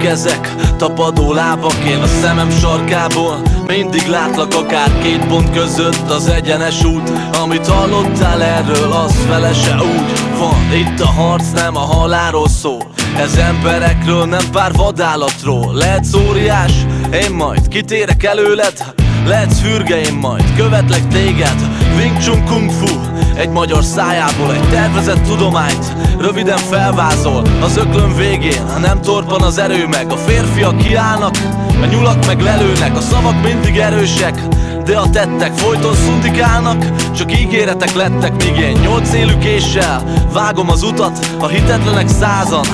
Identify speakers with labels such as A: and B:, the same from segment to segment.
A: kezek, tapadó lábak, én a szemem sarkából mindig látlak, akár két pont között az egyenes út. Amit hallottál erről, az fele se úgy van. Itt a harc nem a halálról szól, ez emberekről, nem pár vadállatról. Lehetsz óriás, én majd kitérek előled, lehetsz fürge, én majd követlek téged. Wing Chun Kung Fu, egy magyar szájából egy tervezett tudományt röviden felvázol az öklön végén. Ha nem torpan az erő meg, a férfiak kiállnak, a nyulak meg lelőnek. A szavak mindig erősek, de a tettek folyton szundikálnak. Csak ígéretek lettek, míg én 8 élő késsel vágom az utat. A hitetlenek 100-an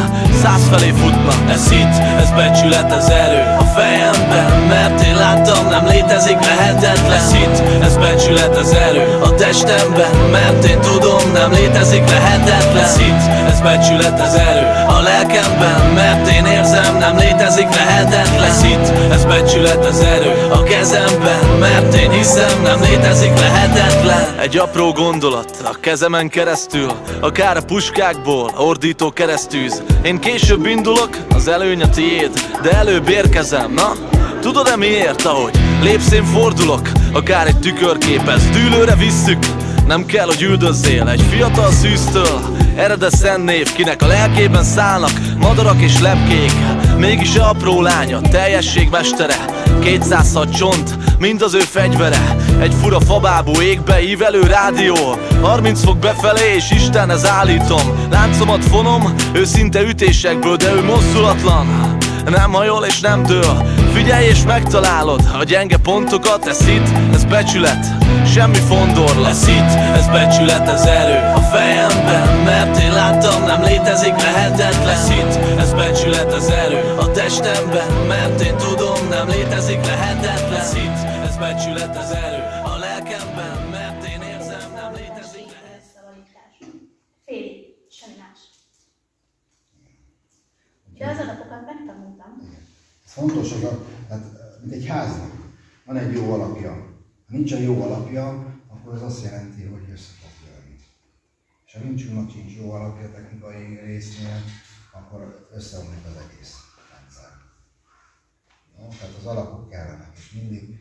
A: 100 felé futnak. Ez hit, ez becsület, ez erő a fejemben, mert én láttam, nem létezik lehetetlen. Ez hit, ez becsület, ez erő a testemben, mert én tudom, nem létezik lehetetlen. Ez hit, ez becsület, ez erő a lelkemben, mert én érzem, nem létezik lehetetlen. Ez hit, ez becsület, ez erő a kezemben, mert én hiszem, nem létezik lehetetlen. Egy apró gondolat a kezemen keresztül, akár a puskákból ordító keresztűz. Én később indulok, az előny a tiéd, de előbb érkezem, na? Tudod-e miért, ahogy lépsz én fordulok? Akár egy tükörkép, ezt dűlőre visszük. Nem kell, hogy üldözzél egy fiatal szűztől, ered a szent név, kinek a lelkében szállnak madarak és lepkék. Mégis apró lánya, teljesség mestere, 206 csont, mind az ő fegyvere. Egy fura fabábú égbe ívelő rádió, 30 fok befelé és Istenhez állítom. Láncomat fonom, őszinte ütésekből, de ő mozdulatlan, nem hajol és nem dől. Figyelj és megtalálod a gyenge pontokat. Ez hit, ez becsület, semmi fondorlat. Ez hit, ez becsület, ez erő a fejemben, mert én láttam, nem létezik lehetetlen. Ez hit, ez becsület, ez erő a testemben, mert én tudom, nem létezik lehetetlen. Ez hit, ez becsület, ez erő a lelkemben, mert én érzem, nem létezik lehetetlen.
B: Félig, semmi más. De az adapokat megtanultam.
C: Fontos, hogy hát, mint egy háznak van egy jó alapja. Ha nincsen jó alapja, akkor az azt jelenti, hogy össze fog jönni. És ha nincs jó alapja technikai résznél, akkor összeomlik az egész rendszer. No, tehát az alapok kellenek, és mindig